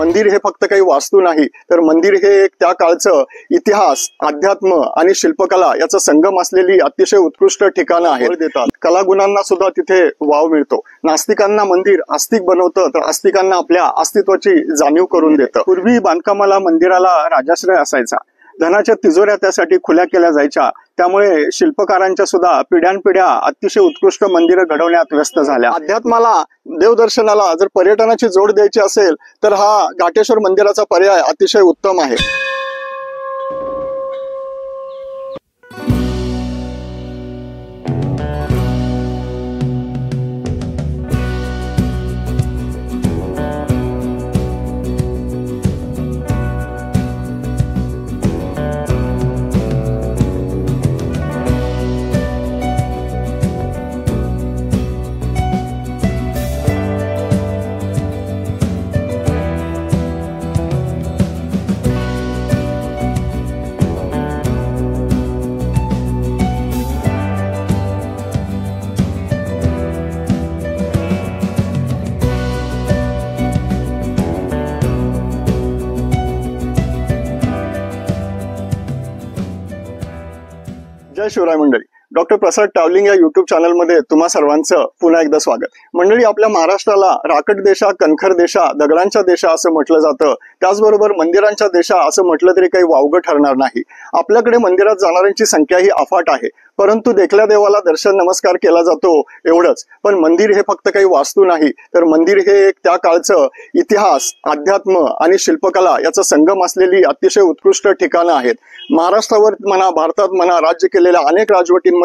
मंदिर हे फक्त काही वास्तू नाही, तर मंदिर हे एक त्या काळचं इतिहास, अध्यात्म आणि शिल्पकला याचा संगम असलेली अतिशय उत्कृष्ट ठिकाणं आहेत. देतात कलागुणांना सुद्धा तिथे वाव मिळतो. नास्तिकांना मंदिर आस्तिक बनवतं, तर आस्तिकांना आपल्या अस्तित्वाची जाणीव करून देतं. पूर्वी बांधकामाला मंदिराला राजाश्रय असायचा. धनाच्या तिजोऱ्या त्यासाठी खुल्या केल्या जायच्या. त्यामुळे शिल्पकारांच्या सुद्धा पिढ्यानपिढ्या अतिशय उत्कृष्ट मंदिरं घडवण्यात व्यस्त झाल्या. अध्यात्माला, देवदर्शनाला जर पर्यटनाची जोड द्यायची असेल तर हा घाटेश्वर मंदिराचा पर्याय अतिशय उत्तम आहे. जय शिवराय मंडळी. डॉक्टर प्रसाद ट्रॅव्हलिंग या युट्यूब चॅनलमध्ये तुम्हा सर्वांचं पुन्हा एकदा स्वागत. मंडळी, आपल्या महाराष्ट्राला राकट देशा, कणखर देशा, दगडांच्या देशा असं म्हटलं जातं. त्याचबरोबर मंदिरांच्या देशा असं म्हटलं तरी काही वावगं ठरणार नाही. आपल्याकडे मंदिरात जाणाऱ्यांची संख्या ही अफाट आहे, परंतु देखल्या देवाला दर्शन नमस्कार केला जातो एवढंच. पण मंदिर हे फक्त काही वास्तू नाही, तर मंदिर हे एक त्या काळचं इतिहास, अध्यात्म आणि शिल्पकला याचा संगम असलेली अतिशय उत्कृष्ट ठिकाणं आहेत. महाराष्ट्रावर म्हणा, भारतात म्हणा, राज्य केलेल्या अनेक राजवटींमध्ये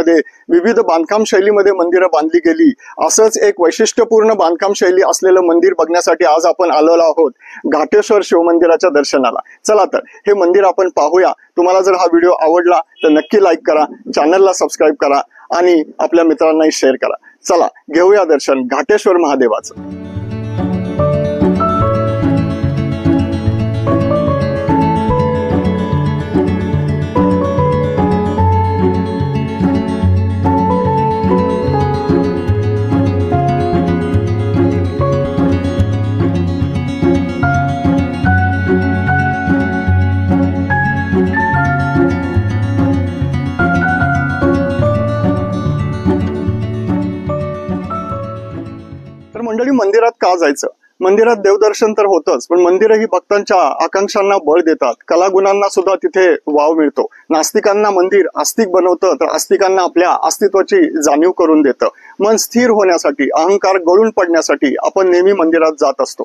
विविध बांधकाम शैलीमध्ये मंदिरं बांधली गेली. असंच एक वैशिष्ट्यपूर्ण बांधकाम शैली असलेलं मंदिर बघण्यासाठी आज आपण आलेलो आहोत घाटेश्वर शिवमंदिराच्या दर्शनाला. चला तर हे मंदिर आपण पाहूया. तुम्हाला जर हा व्हिडिओ आवडला तर नक्की लाईक करा, चॅनलला सबस्क्राईब करा आणि आपल्या मित्रांनाही शेअर करा. चला घेऊया दर्शन घाटेश्वर महादेवाचं. मंडळी, मंदिरात का जायचं? मंदिरात देवदर्शन तर होतच, पण मंदिरही भक्तांच्या आकांक्षांना बळ देतात. कलागुणांना सुद्धा तिथे वाव मिळतो. नास्तिकांना मंदिर आस्तिक बनवतं, तर आस्तिकांना आपल्या अस्तित्वाची जाणीव करून देतं. मन स्थिर होण्यासाठी, अहंकार गळून पडण्यासाठी आपण नेहमी मंदिरात जात असतो.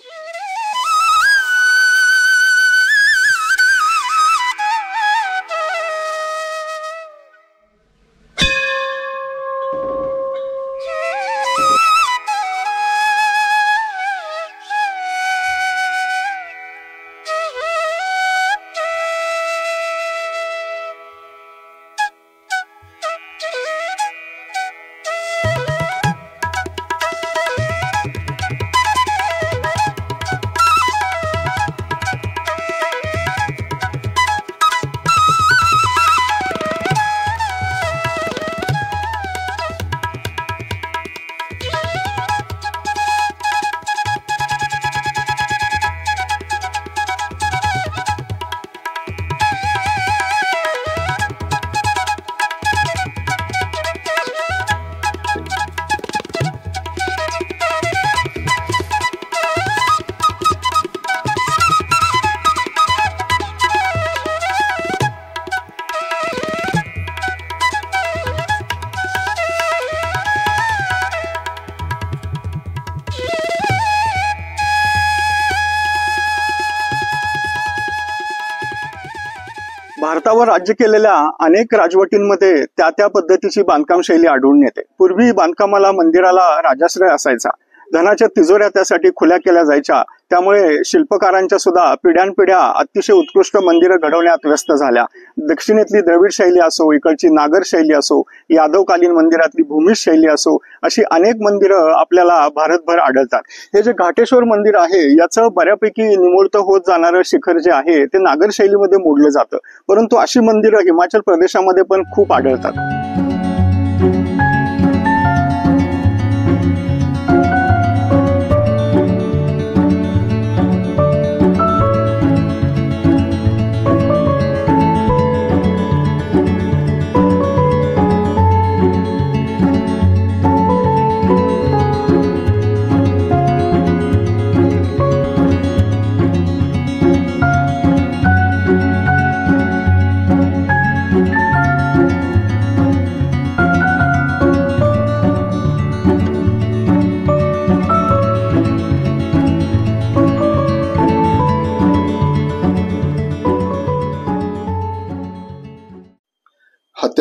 भारतावर राज्य केलेल्या अनेक राजवटींमध्ये त्या पद्धतीची बांधकाम शैली आढळून येते. पूर्वी बांधकामाला, मंदिराला राजाश्रय असायचा. धनाच्या तिजोऱ्या त्यासाठी खुल्या केल्या जायच्या. त्यामुळे शिल्पकारांच्या सुद्धा पिढ्यानपिढ्या अतिशय उत्कृष्ट मंदिरं घडवण्यात व्यस्त झाल्या. दक्षिणेतली द्रविड शैली असो, इकडची नागर शैली असो, यादवकालीन मंदिरातली भूमिज शैली असो, अशी अनेक मंदिरं आपल्याला भारतभर आढळतात. हे जे घाटेश्वर मंदिर आहे याचं बऱ्यापैकी निमुळतं होत जाणारं शिखर जे आहे ते नागर शैलीमध्ये मोडलं जातं. परंतु अशी मंदिरं हिमाचल प्रदेशामध्ये पण खूप आढळतात.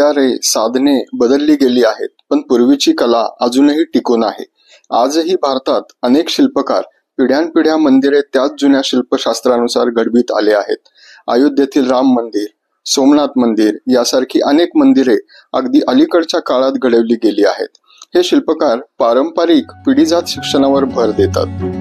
हत्यारे साधने बदलली गेली आहेत, पण पूर्वीची कला अजूनही टिकून आहे. आजही भारतात अनेक शिल्पकार पिढ्यानपिढ्या मंदिरे त्याच जुन्या शिल्पशास्त्रानुसार घडवीत आले आहेत. अयोध्येतील राम मंदिर, सोमनाथ मंदिर यासारखी अनेक मंदिरे अगदी अलीकडच्या काळात घडवली गेली आहेत. हे शिल्पकार पारंपरिक पिढीजात शिक्षणावर भर देतात.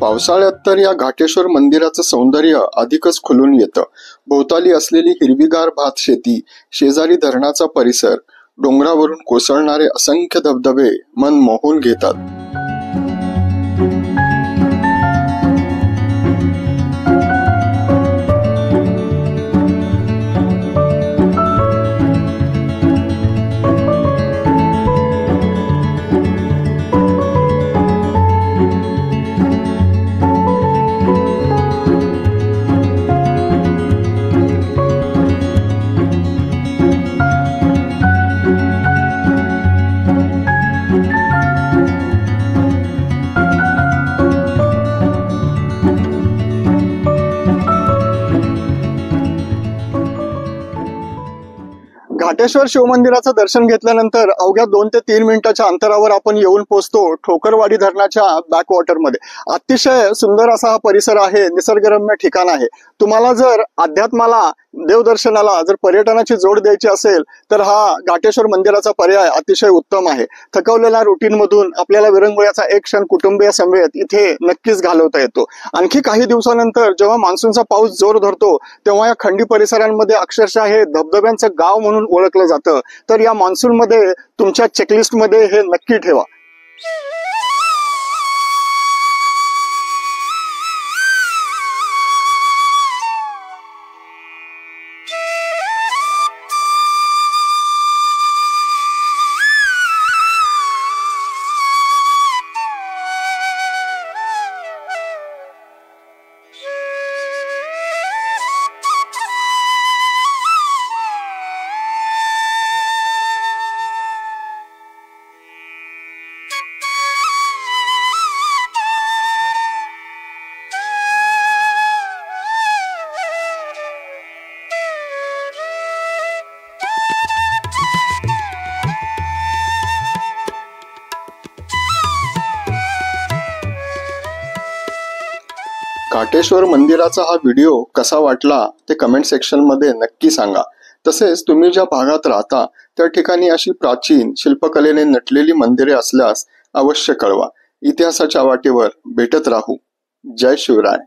पावसाळ्यात तर या घाटेश्वर मंदिराचं सौंदर्य अधिकच खुलून येतं. भोवताली असलेली हिरवीगार भात शेती, शेजारी धरणाचा परिसर, डोंगरावरून कोसळणारे असंख्य धबधबे मन मोहून घेतात. घाटेश्वर शिवमंदिराचं दर्शन घेतल्यानंतर अवघ्या 2 ते 3 मिनिटाच्या अंतरावर आपण येऊन पोहोचतो ठोकरवाडी धरणाच्या बॅकवॉटर मध्ये. अतिशय सुंदर असा हा परिसर आहे, निसर्गरम्य ठिकाण आहे. तुम्हाला जर अध्यात्माला, देवदर्शनाला जर पर्यटनाची जोड द्यायची असेल तर हा घाटेश्वर मंदिराचा पर्याय अतिशय उत्तम आहे. थकवलेल्या रुटीन मधून आपल्याला विरंगुळ्याचा एक क्षण कुटुंबीय समवेत इथे नक्कीच घालवता येतो. आणखी काही दिवसानंतर जेव्हा मान्सूनचा पाऊस जोर धरतो तेव्हा या खंडी परिसरांमध्ये अक्षरशः हे धबधब्यांचं गाव म्हणून ओळखलं जातं. तर या मान्सून मध्ये तुमच्या चेकलिस्ट मध्ये हे नक्की ठेवा. घाटेश्वर मंदिराचा हा व्हिडिओ कसा वाटला ते कमेंट सेक्शन मध्ये नक्की सांगा. तसेच तुम्ही ज्या भागात राहता त्या ठिकाणी अशी प्राचीन शिल्पकलेने नटलेली मंदिरे असल्यास अवश्य कळवा. इतिहासाच्या वाटेवर भेटत राहू. जय शिवराय.